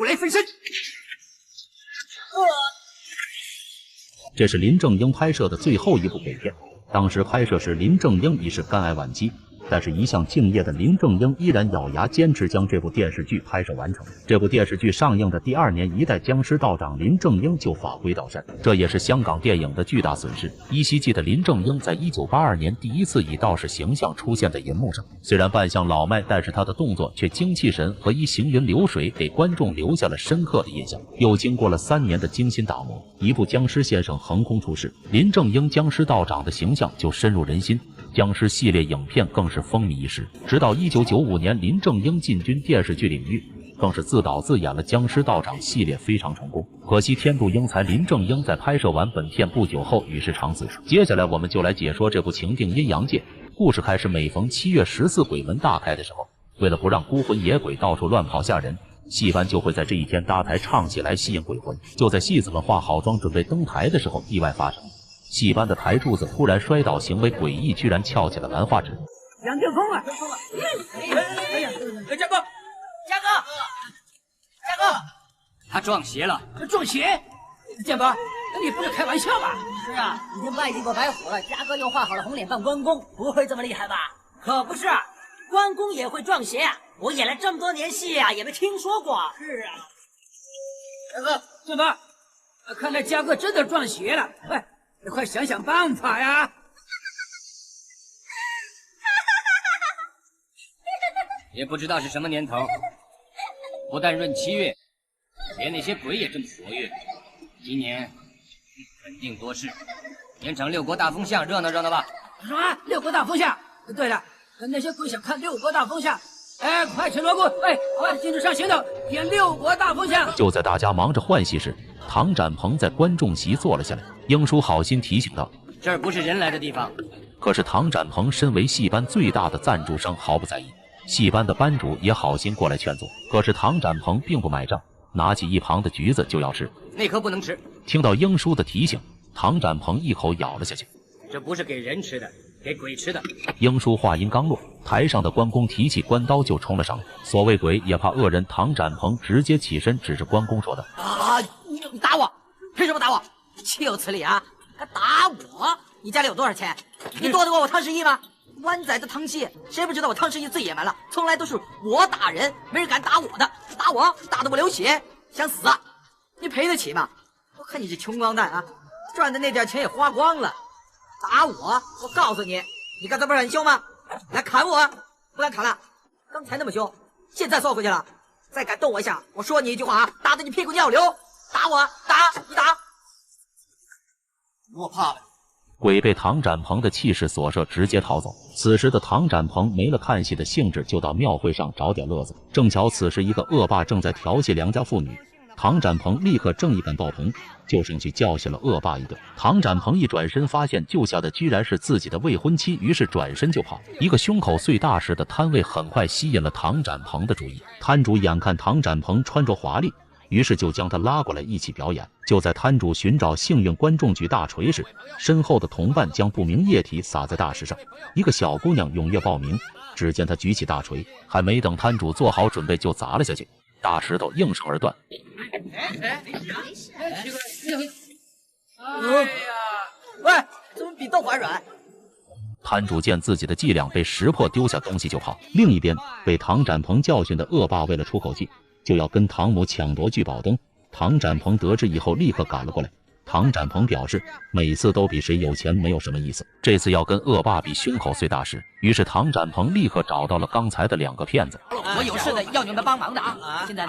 来分身。这是林正英拍摄的最后一部鬼片，当时拍摄时林正英已是肝癌晚期。但是，一向敬业的林正英依然咬牙坚持将这部电视剧拍摄完成。这部电视剧上映的第2年，一代僵尸道长林正英就法归道山，这也是香港电影的巨大损失。依稀记得林正英在1982年第一次以道士形象出现在银幕上，虽然扮相老迈，但是他的动作却精气神和一行云流水，给观众留下了深刻的印象。又经过了3年的精心打磨，一部僵尸先生横空出世，林正英僵尸道长的形象就深入人心。僵尸系列影片更是风靡一时，直到1995年林正英进军电视剧领域，更是自导自演了僵尸道长系列，非常成功。可惜天妒英才，林正英在拍摄完本片不久后与世长辞。接下来我们就来解说这部情定阴阳界。故事开始，每逢7月14鬼门大开的时候，为了不让孤魂野鬼到处乱跑吓人，戏班就会在这一天搭台唱起来吸引鬼魂。就在戏子们化好妆准备登台的时候，意外发生。戏班的台柱子突然摔倒，行为诡异，居然翘起了兰花指。杨定峰啊！哎呀，嘉哥，他撞邪了！撞邪！建伯，你不是开玩笑吧？是啊，已经拜祭过白虎了。嘉哥又画好了红脸扮关公，不会这么厉害吧？可不是，关公也会撞邪啊！我演了这么多年戏啊，也没听说过。是啊，建伯，看来嘉哥真的撞邪了。喂，你快想想办法呀！也不知道是什么年头，不但闰7月，连那些鬼也这么活跃。今年肯定多事，演场6国大风向，热闹热闹吧。什么6国大风向？对了，那些鬼想看6国大风向，哎，快吃锣鼓，哎，快进入上行动，演6国大风向。就在大家忙着换戏时，唐展鹏在观众席坐了下来。英叔好心提醒道：“这儿不是人来的地方。”可是唐展鹏身为戏班最大的赞助商，毫不在意。戏班的班主也好心过来劝阻，可是唐展鹏并不买账，拿起一旁的橘子就要吃。那颗不能吃。听到英叔的提醒，唐展鹏一口咬了下去。这不是给人吃的，给鬼吃的。英叔话音刚落，台上的关公提起关刀就冲了上来。所谓鬼也怕恶人，唐展鹏直接起身指着关公说道：“啊，你打我，凭什么打我？岂有此理啊！还打我？你家里有多少钱？你多得过我汤十一吗？湾仔的汤戏，谁不知道我汤十一最野蛮了？从来都是我打人，没人敢打我的。打我，打得我流血，想死啊！你赔得起吗？我看你这穷光蛋啊，赚的那点钱也花光了。打我！我告诉你，你刚才不是很凶吗？来砍我，不敢砍了。刚才那么凶，现在缩回去了。再敢动我一下，我说你一句话啊，打得你屁股尿流。打我，打你打！我怕了。”鬼被唐展鹏的气势所慑，直接逃走。此时的唐展鹏没了看戏的兴致，就到庙会上找点乐子。正巧此时一个恶霸正在调戏良家妇女，唐展鹏立刻正义感爆棚，就上去教训了恶霸一顿。唐展鹏一转身发现救下的居然是自己的未婚妻，于是转身就跑。一个胸口碎大石的摊位很快吸引了唐展鹏的注意，摊主眼看唐展鹏穿着华丽，于是就将他拉过来一起表演。就在摊主寻找幸运观众举大锤时，身后的同伴将不明液体洒在大石上。一个小姑娘踊跃报名，只见她举起大锤，还没等摊主做好准备就砸了下去，大石头应声而断。哎呀，喂，怎么比豆腐还软？摊主见自己的伎俩被识破，丢下东西就跑。另一边，被唐展鹏教训的恶霸为了出口气，就要跟唐母抢夺聚宝灯。唐展鹏得知以后立刻赶了过来。唐展鹏表示，每次都比谁有钱没有什么意思，这次要跟恶霸比胸口碎大石。于是唐展鹏立刻找到了刚才的2个骗子。我有事的，要你们帮忙的啊！现在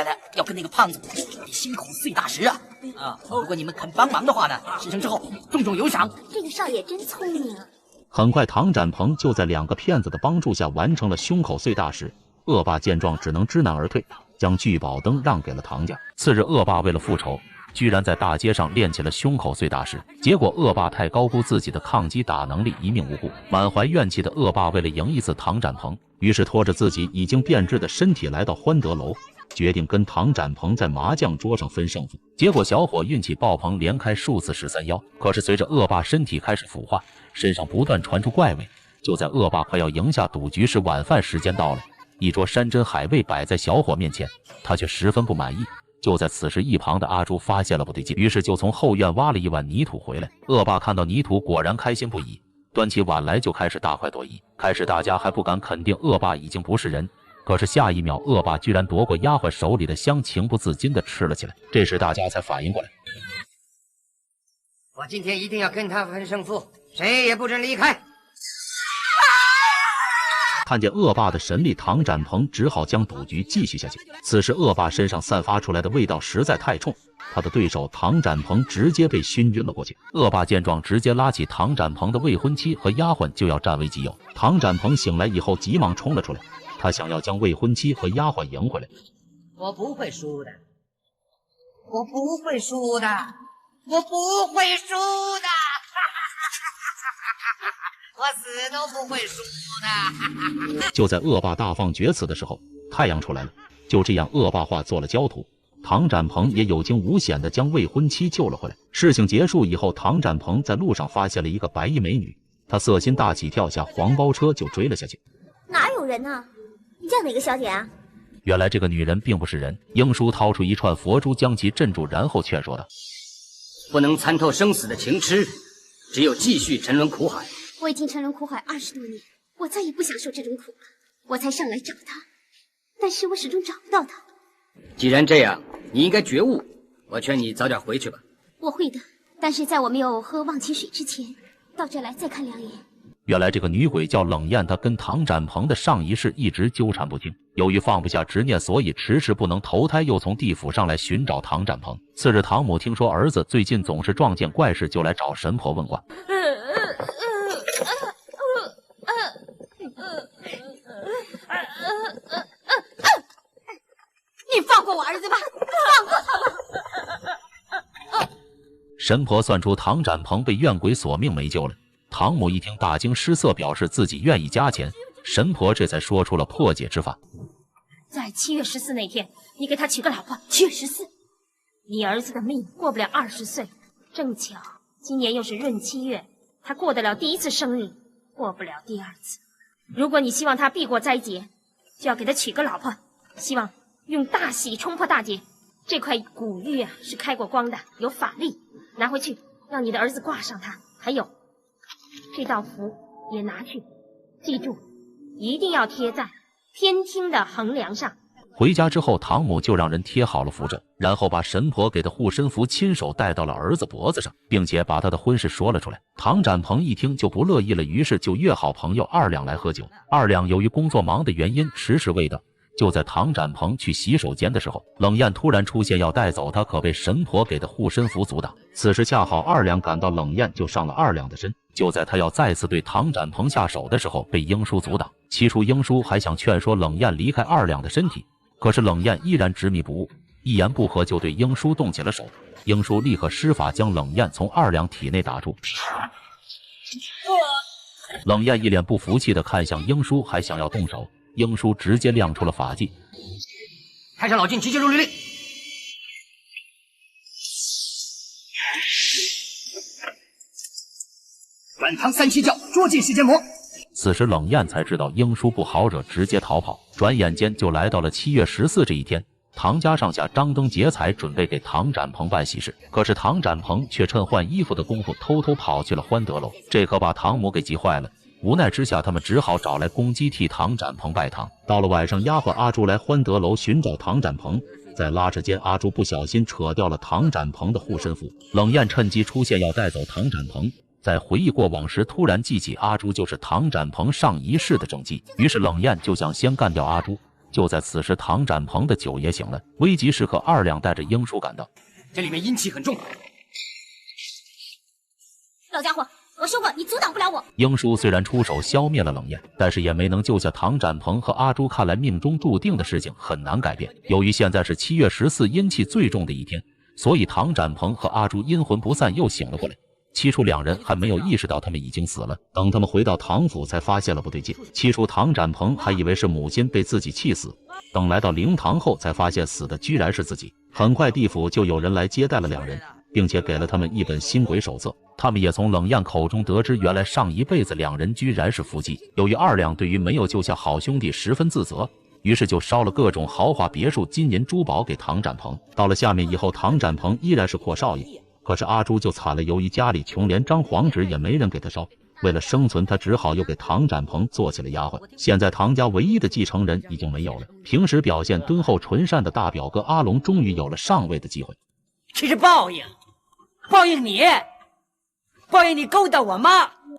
呢，要跟那个胖子比心口碎大石啊！如果你们肯帮忙的话呢，事成之后重重有赏。这个少爷真聪明啊！很快，唐展鹏就在2个骗子的帮助下完成了胸口碎大石。恶霸见状只能知难而退，将聚宝灯让给了唐家。次日，恶霸为了复仇，居然在大街上练起了胸口碎大石。结果恶霸太高估自己的抗击打能力，一命呜呼。满怀怨气的恶霸为了赢一次唐展鹏，于是拖着自己已经变质的身体来到欢德楼，决定跟唐展鹏在麻将桌上分胜负。结果小伙运气爆棚，连开数次13幺。可是随着恶霸身体开始腐化，身上不断传出怪味。就在恶霸快要赢下赌局时，晚饭时间到了。一桌山珍海味摆在小伙面前，他却十分不满意。就在此时，一旁的阿朱发现了不对劲，于是就从后院挖了一碗泥土回来。恶霸看到泥土，果然开心不已，端起碗来就开始大快朵颐。开始大家还不敢肯定恶霸已经不是人，可是下一秒，恶霸居然夺过丫鬟手里的香，情不自禁地吃了起来。这时大家才反应过来，我今天一定要跟他分胜负，谁也不准离开。看见恶霸的神力，唐展鹏只好将赌局继续下去。此时恶霸身上散发出来的味道实在太冲，他的对手唐展鹏直接被熏晕了过去。恶霸见状，直接拉起唐展鹏的未婚妻和丫鬟就要占为己有。唐展鹏醒来以后急忙冲了出来，他想要将未婚妻和丫鬟赢回来。我不会输的，我不会输的，我不会输的，我死都不会输的。就在恶霸大放厥词的时候，太阳出来了。就这样，恶霸化做了焦土。唐展鹏也有惊无险地将未婚妻救了回来。事情结束以后，唐展鹏在路上发现了一个白衣美女，他色心大起，跳下黄包车就追了下去。哪有人呢？你叫哪个小姐啊？原来这个女人并不是人。英叔掏出一串佛珠将其镇住，然后劝说道：不能参透生死的情痴，只有继续沉沦苦海。我已经沉沦苦海20多年，我再也不想受这种苦了。我才上来找他，但是我始终找不到他。既然这样，你应该觉悟。我劝你早点回去吧。我会的，但是在我没有喝忘情水之前，到这来再看两眼。原来这个女鬼叫冷艳，她跟唐展鹏的上一世一直纠缠不清，由于放不下执念，所以迟迟不能投胎，又从地府上来寻找唐展鹏。次日，唐母听说儿子最近总是撞见怪事，就来找神婆问卦。你放过我儿子吧，放过他吧！神婆算出唐展鹏被怨鬼索命没救了。唐母一听大惊失色，表示自己愿意加钱。神婆这才说出了破解之法。在7月14那天，你给他娶个老婆。7月14，你儿子的命过不了20岁，正巧今年又是闰7月，他过得了第1次生日，过不了第2次。如果你希望他避过灾劫，就要给他娶个老婆，希望用大喜冲破大劫。这块古玉啊是开过光的，有法力，拿回去让你的儿子挂上它。还有这道符也拿去，记住，一定要贴在天厅的横梁上。回家之后，唐母就让人贴好了符咒，然后把神婆给的护身符亲手戴到了儿子脖子上，并且把他的婚事说了出来。唐展鹏一听就不乐意了，于是就约好朋友2两来喝酒。2两由于工作忙的原因迟迟未到。就在唐展鹏去洗手间的时候，冷艳突然出现要带走他，可被神婆给的护身符阻挡。此时恰好2两赶到，冷艳就上了2两的身。就在他要再次对唐展鹏下手的时候，被英叔阻挡。起初英叔还想劝说冷艳离开2两的身体，可是冷艳依然执迷不悟，一言不合就对英叔动起了手。英叔立刻施法将冷艳从2两体内打出。冷艳一脸不服气地看向英叔，还想要动手。英叔直接亮出了法技，太上老君直接入律令。本堂3七教捉进世间魔。此时冷艳才知道英叔不好惹，直接逃跑。转眼间就来到了7月14这一天，唐家上下张灯结彩，准备给唐展鹏办喜事。可是唐展鹏却趁换衣服的功夫偷偷跑去了欢德楼，这可把唐母给急坏了。无奈之下，他们只好找来公鸡替唐展鹏拜堂。到了晚上，丫鬟阿朱来欢德楼寻找唐展鹏，在拉扯间，阿朱不小心扯掉了唐展鹏的护身符。冷艳趁机出现要带走唐展鹏，在回忆过往时，突然记起阿朱就是唐展鹏上一世的正妻，于是冷艳就想先干掉阿朱。就在此时，唐展鹏的酒也醒了，危急时刻，2两带着英叔赶到。这里面阴气很重。老家伙，我说过你阻挡不了我。英叔虽然出手消灭了冷艳，但是也没能救下唐展鹏和阿朱。看来命中注定的事情很难改变。由于现在是7月14阴气最重的一天，所以唐展鹏和阿朱阴魂不散又醒了过来。起初2人还没有意识到他们已经死了，等他们回到唐府才发现了不对劲。起初唐展鹏还以为是母亲被自己气死，等来到灵堂后才发现死的居然是自己。很快地府就有人来接待了2人，并且给了他们一本心鬼手册。他们也从冷艳口中得知，原来上一辈子2人居然是夫妻。由于2两对于没有救下好兄弟十分自责，于是就烧了各种豪华别墅、金银珠宝给唐展鹏。到了下面以后，唐展鹏依然是阔少爷，可是阿朱就惨了，由于家里穷，连张黄纸也没人给他烧。为了生存，他只好又给唐展鹏做起了丫鬟。现在唐家唯一的继承人已经没有了，平时表现敦厚纯善的大表哥阿龙终于有了上位的机会。这是报应，报应你勾搭我妈。